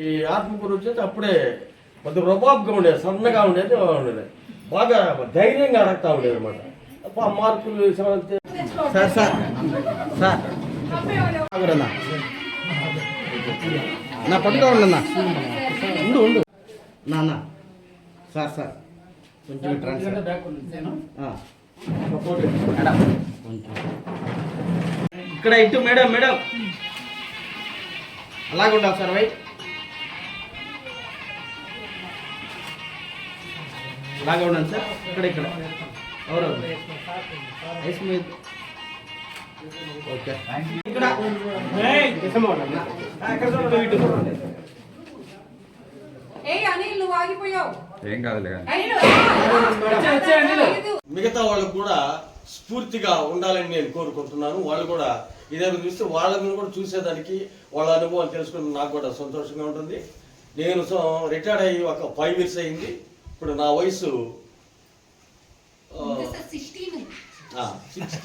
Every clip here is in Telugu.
ఈ ఆత్మకూరు వచ్చేసి అప్పుడే కొద్ది రుబాబ్గా ఉండేది, సన్నగా ఉండేది, బాగా ధైర్యంగా అడగతా ఉండేది అనమాట. మార్కులు సార్ సార్ సార్ నా పట్టుగా ఉండన్నా ఉండు ఉండు నాన్న సార్ సార్ కొంచెం ఇక్కడ ఇటు మేడం మేడం అలాగే ఉండాలి సార్ వైట్ అలాగే ఉండండి సార్. ఇక్కడ ఇక్కడ ఎవరు ఐస్ మీద ఓకే ఇక్కడ ఏం కాదులే. మిగతా వాళ్ళకు కూడా స్ఫూర్తిగా ఉండాలని నేను కోరుకుంటున్నాను. వాళ్ళు కూడా ఇదే చూస్తే వాళ్ళని కూడా చూసేదానికి వాళ్ళ అనుభవాలు తెలుసుకుని నాకు కూడా సంతోషంగా ఉంటుంది. నేను రిటైర్డ్ అయ్యి ఒక 5 years అయింది. ఇప్పుడు నా వయసు 66.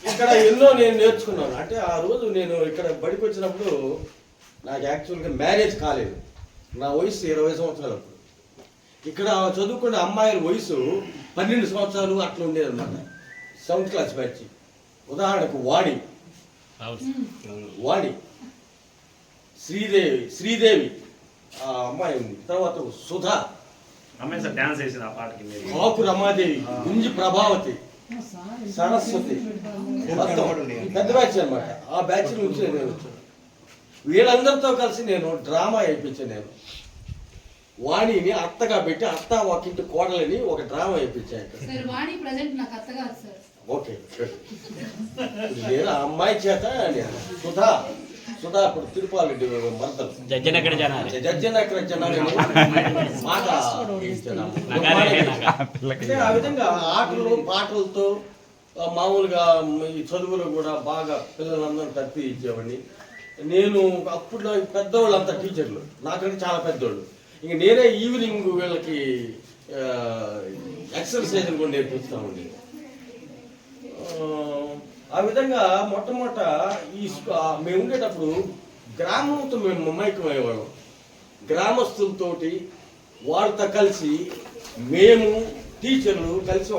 ఇక్కడ ఎన్నో నేను నేర్చుకున్నాను. అంటే ఆ రోజు నేను ఇక్కడ బడికి వచ్చినప్పుడు నాకు యాక్చువల్గా మ్యారేజ్ కాలేదు. నా వయసు 20 సంవత్సరాలు. అప్పుడు ఇక్కడ చదువుకునే అమ్మాయిల వయసు 12 సంవత్సరాలు అట్లా ఉండేది అనమాట. 7th class batch. ఉదాహరణకు వాణి శ్రీదేవి ఆ అమ్మాయి ఉంది. తర్వాత సుధా, ఆకు రమాదేవి, గుంజి ప్రభావతి, సరస్వతి, మొత్తం పెద్ద బ్యాచ్ అనమాట. ఆ బ్యాచ్ నుంచి నేను వచ్చాను. వీళ్ళందరితో కలిసి నేను డ్రామా వేయించాను. నేను వాణిని అత్తగా పెట్టి అత్త ఒకింటి కోడలని ఒక డ్రామా వేయించాను. ఓకే నేను ఆ అమ్మాయి చేత నేను సుధా ఇప్పుడు తిరుపాలరెడ్డి మరదలు జడ్జనెక్కడ మాట. ఆ విధంగా ఆటలు పాటలతో మామూలుగా ఈ చదువులో కూడా బాగా పిల్లలందరూ తప్పి ఇచ్చేవాడిని. నేను అప్పుడు పెద్దవాళ్ళు అంతా టీచర్లు, నాకంటే చాలా పెద్దవాళ్ళు. ఇంక నేనే ఈవినింగ్ వీళ్ళకి ఎక్సర్సైజ్ కూడా నేర్పిస్తా ఉండే. ఆ విధంగా మొట్టమొదట మేము ఉండేటప్పుడు గ్రామంతో మేము మమైకమయ్యేవాళ్ళం. గ్రామస్తులతోటి వాళ్ళతో కలిసి మేము టీచర్లు కలిసి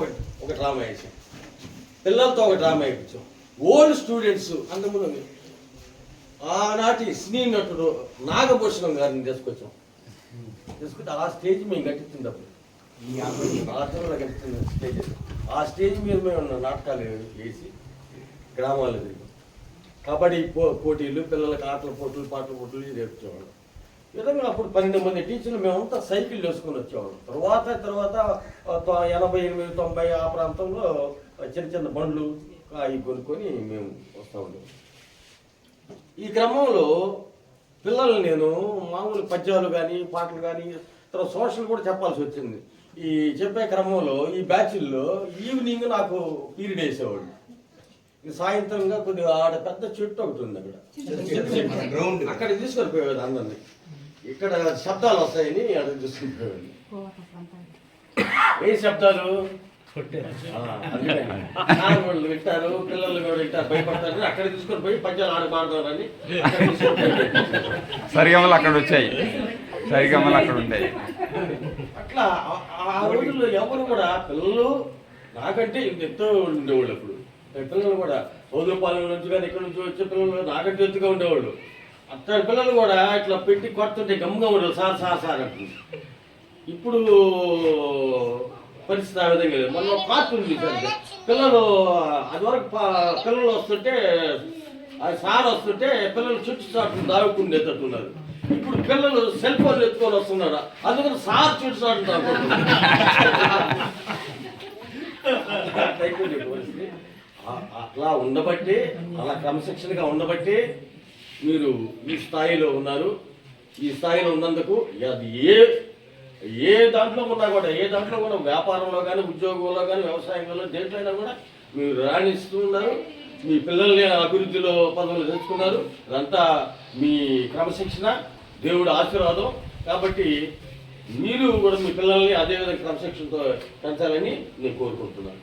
ఒక డ్రామా వేసాం. పిల్లలతో ఒక డ్రామా వేయించాం. ఓల్డ్ స్టూడెంట్స్ అంతకుముందు ఆనాటి సినీ నటుడు నాగభూషణం గారిని తీసుకొచ్చి ఆ స్టేజ్ మేము కట్టించినప్పుడు ఆ స్టేజ్ మీద మేము నాటకాలు వేసి గ్రామాలు తిరిగి కబడ్డీ పోటీలు, పిల్లలకి ఆటల పోటీలు, పాటల పోటీలు నేర్పించేవాళ్ళం. ఈ విధంగా అప్పుడు 12 మంది టీచర్లు మేమంతా సైకిల్ వేసుకొని వచ్చేవాళ్ళం. తర్వాత 88, 90 ఆ ప్రాంతంలో చిన్న చిన్న బండ్లు అవి కొనుక్కొని మేము వస్తూ ఉండేవాళ్ళం. ఈ క్రమంలో పిల్లలు నేను మామూలు పద్యాలు కానీ పాటలు కానీ తర్వాత సోషల్ కూడా చెప్పాల్సి వచ్చింది. ఈ చెప్పే క్రమంలో ఈ బ్యాచ్ల్లో ఈవినింగ్ నాకు పీరియడ్ వేసేవాళ్ళు. సాయంత్రంగా కొద్దిగా ఆడ పెద్ద చెట్టు ఒకటి ఉంది, అక్కడ తీసుకొని పోయేది అందరినీ. ఇక్కడ శబ్దాలు వస్తాయని అక్కడ తీసుకొని పోయేవాళ్ళు. ఏ శబ్దాలు వాళ్ళు వింటారు, పిల్లలు కూడా వింటారు, భయపడతారు. అక్కడ తీసుకొని పోయి పద్యాలు ఆడబాడతారని సరిగమలు అక్కడ వచ్చాయి, సరిగమలు అక్కడ ఉంటాయి. అట్లా ఆ రోజుల్లో ఎవరు కూడా పిల్లలు నాకంటే ఎంతో ఉండేవాళ్ళు. అప్పుడు పిల్లలు కూడా సౌదరపాలెం నుంచి కానీ ఇక్కడ నుంచి వచ్చే పిల్లలు నాకంటే ఎత్తుగా ఉండేవాళ్ళు. అట్లాంటి పిల్లలు కూడా ఇట్లా పెట్టి కొడుతుంటే గమ్ముగా ఉండేవాళ్ళు. సార్ సార్ సార్ అంటుంది. ఇప్పుడు పరిస్థితి ఆ విధంగా లేదు. మొన్న కార్టూన్ చూసారు పిల్లలు, అది వరకు పిల్లలు వస్తుంటే సార్ వస్తుంటే పిల్లలు చుట్టూ చాటు దావుకుండేటట్టున్నారు. ఇప్పుడు పిల్లలు సెల్ ఫోన్లు ఎత్తుకొని వస్తున్నారు, అందుకని సార్ చుట్టూ చాటు దావుకుంటున్నారు. అట్లా ఉండబట్టి, అలా క్రమశిక్షణగా ఉండబట్టి మీరు ఈ స్థాయిలో ఉన్నారు. ఈ స్థాయిలో ఉన్నందుకు అది ఏ దాంట్లో ఉన్నా కూడా, ఏ దాంట్లో కూడా వ్యాపారంలో కానీ, ఉద్యోగంలో కానీ, వ్యవసాయంలో దేంట్లో అయినా కూడా మీరు రాణిస్తూ ఉన్నారు. మీ పిల్లల్ని అభివృద్ధిలో పదవులు తెచ్చుకున్నారు. ఇదంతా మీ క్రమశిక్షణ, దేవుడు ఆశీర్వాదం. కాబట్టి మీరు కూడా మీ పిల్లల్ని అదేవిధంగా క్రమశిక్షణతో పెంచాలని నేను కోరుకుంటున్నాను.